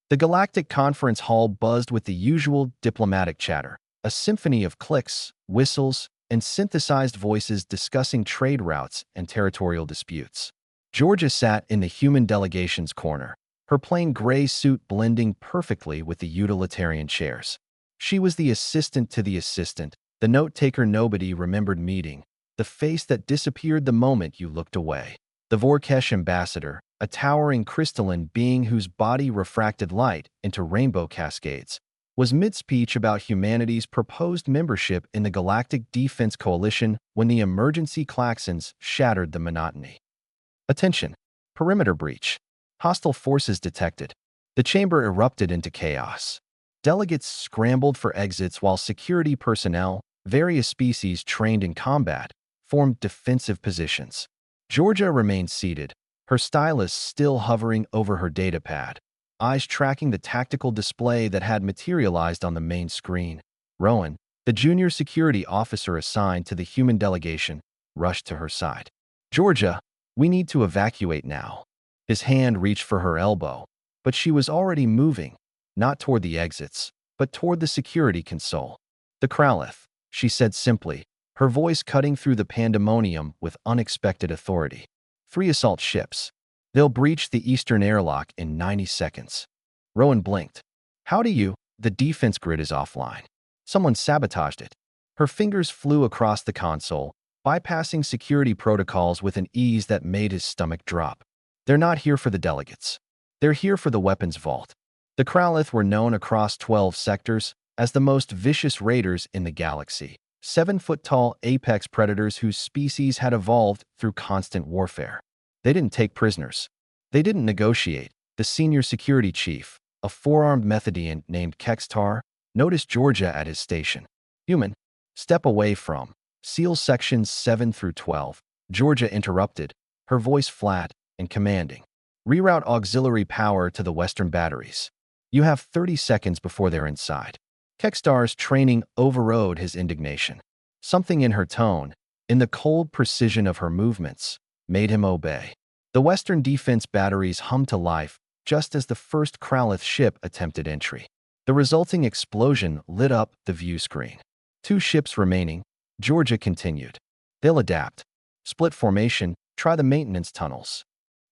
The Galactic Conference Hall buzzed with the usual diplomatic chatter, a symphony of clicks, whistles, and synthesized voices discussing trade routes and territorial disputes. Georgia sat in the human delegation's corner, her plain gray suit blending perfectly with the utilitarian chairs. She was the assistant to the assistant, the note-taker nobody remembered meeting, the face that disappeared the moment you looked away. The Vorkesh ambassador, a towering crystalline being whose body refracted light into rainbow cascades, was mid-speech about humanity's proposed membership in the Galactic Defense Coalition when the emergency klaxons shattered the monotony. Attention! Perimeter breach. Hostile forces detected. The chamber erupted into chaos. Delegates scrambled for exits while security personnel, various species trained in combat, formed defensive positions. Georgia remained seated, her stylus still hovering over her datapad, eyes tracking the tactical display that had materialized on the main screen. Rowan, the junior security officer assigned to the human delegation, rushed to her side. "Georgia, we need to evacuate now." His hand reached for her elbow, but she was already moving, not toward the exits, but toward the security console. "The Kralith," she said simply, her voice cutting through the pandemonium with unexpected authority. "3 assault ships. They'll breach the eastern airlock in 90 seconds. Rowan blinked. "How do you? The defense grid is offline. Someone sabotaged it." Her fingers flew across the console, bypassing security protocols with an ease that made his stomach drop. "They're not here for the delegates. They're here for the weapons vault." The Kralith were known across 12 sectors as the most vicious raiders in the galaxy. 7-foot-tall apex predators whose species had evolved through constant warfare. They didn't take prisoners. They didn't negotiate. The senior security chief, a four-armed Methodian named Kextar, noticed Georgia at his station. "Human, step away from SEAL sections 7 through 12. Georgia interrupted, her voice flat and commanding. "Reroute auxiliary power to the western batteries. You have 30 seconds before they're inside." Kextar's training overrode his indignation. Something in her tone, in the cold precision of her movements, made him obey. The western defense batteries hummed to life just as the first Kralith ship attempted entry. The resulting explosion lit up the view screen. 2 ships remaining, Georgia continued. "They'll adapt. Split formation, try the maintenance tunnels."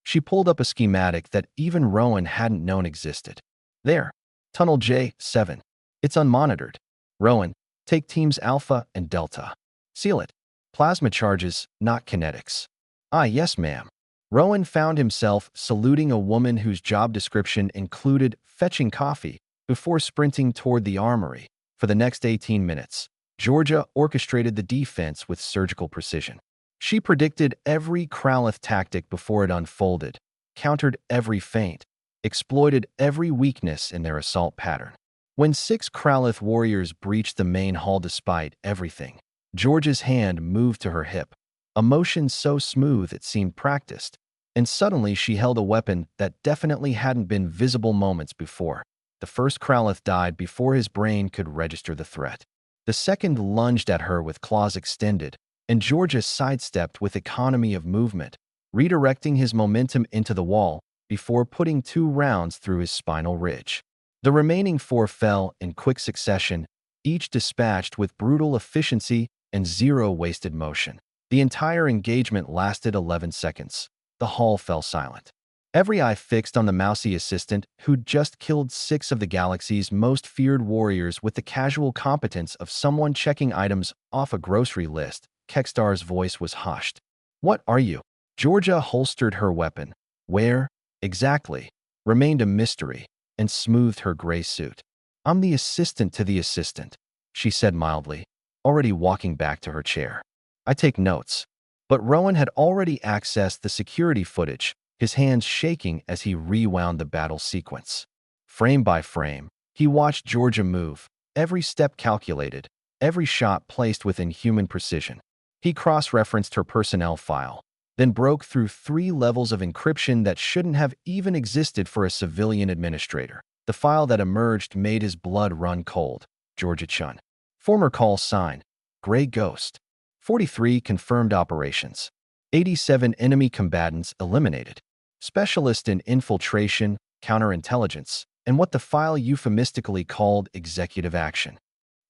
She pulled up a schematic that even Rowan hadn't known existed. "There. Tunnel J7. It's unmonitored. Rowan, take teams Alpha and Delta. Seal it. Plasma charges, not kinetics." "Ah, yes, ma'am." Rowan found himself saluting a woman whose job description included fetching coffee before sprinting toward the armory. For the next 18 minutes, Georgia orchestrated the defense with surgical precision. She predicted every Kralith tactic before it unfolded, countered every feint, exploited every weakness in their assault pattern. When 6 Kralith warriors breached the main hall despite everything, Georgia's hand moved to her hip, a motion so smooth it seemed practiced, and suddenly she held a weapon that definitely hadn't been visible moments before. The first Kralith died before his brain could register the threat. The second lunged at her with claws extended, and Georgia sidestepped with economy of movement, redirecting his momentum into the wall before putting 2 rounds through his spinal ridge. The remaining 4 fell in quick succession, each dispatched with brutal efficiency and 0 wasted motion. The entire engagement lasted 11 seconds. The hall fell silent. Every eye fixed on the mousy assistant who'd just killed 6 of the galaxy's most feared warriors with the casual competence of someone checking items off a grocery list. Kextar's voice was hushed. "What are you?" Georgia holstered her weapon. Where, exactly, remained a mystery, and smoothed her gray suit. "I'm the assistant to the assistant," she said mildly, already walking back to her chair. "I take notes." But Rowan had already accessed the security footage, his hands shaking as he rewound the battle sequence. Frame by frame, he watched Georgia move, every step calculated, every shot placed within human precision. He cross-referenced her personnel file, then broke through 3 levels of encryption that shouldn't have even existed for a civilian administrator. The file that emerged made his blood run cold. Georgia Chun. Former call sign, Gray Ghost. 43 confirmed operations. 87 enemy combatants eliminated. Specialist in infiltration, counterintelligence, and what the file euphemistically called executive action.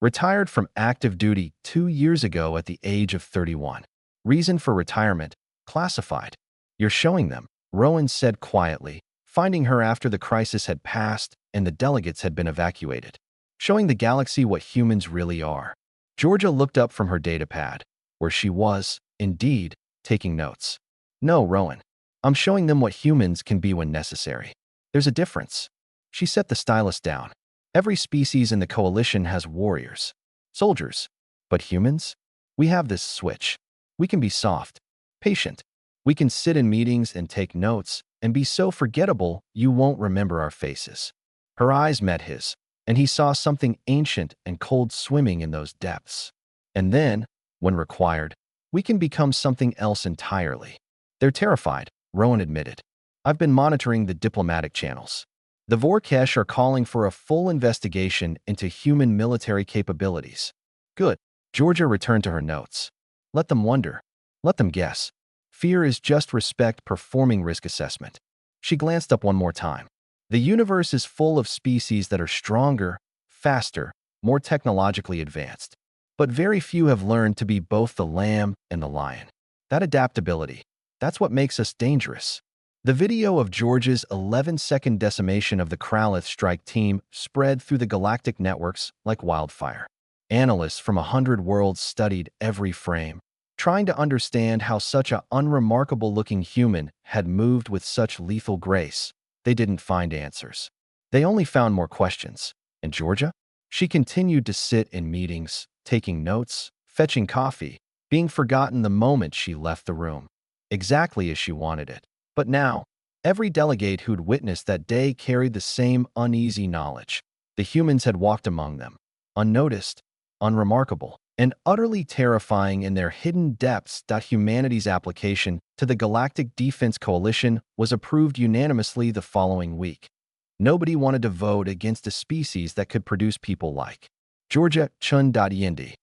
Retired from active duty 2 years ago at the age of 31. Reason for retirement, classified. You're showing them, Rowan said quietly, finding her after the crisis had passed and the delegates had been evacuated. Showing the galaxy what humans really are. Georgia looked up from her datapad, where she was, indeed, taking notes. No, Rowan. I'm showing them what humans can be when necessary. There's a difference. She set the stylus down. Every species in the coalition has warriors, soldiers. But humans? We have this switch. We can be soft, patient. We can sit in meetings and take notes and be so forgettable you won't remember our faces. Her eyes met his, and he saw something ancient and cold swimming in those depths. And then, when required, we can become something else entirely. They're terrified, Rowan admitted. I've been monitoring the diplomatic channels. The Vorkesh are calling for a full investigation into human military capabilities. Good. Georgia returned to her notes. Let them wonder. Let them guess. Fear is just respect performing risk assessment. She glanced up one more time. The universe is full of species that are stronger, faster, more technologically advanced. But very few have learned to be both the lamb and the lion. That adaptability, that's what makes us dangerous. The video of George's 11-second decimation of the Kralith strike team spread through the galactic networks like wildfire. Analysts from 100 worlds studied every frame, trying to understand how such an unremarkable-looking human had moved with such lethal grace. They didn't find answers. They only found more questions. And Georgia? She continued to sit in meetings, taking notes, fetching coffee, being forgotten the moment she left the room. Exactly as she wanted it. But now, every delegate who'd witnessed that day carried the same uneasy knowledge. The humans had walked among them, unnoticed, unremarkable, and utterly terrifying in their hidden depths. Humanity's application to the Galactic Defense Coalition was approved unanimously the following week. Nobody wanted to vote against a species that could produce people like Georgia Chun. Yindi.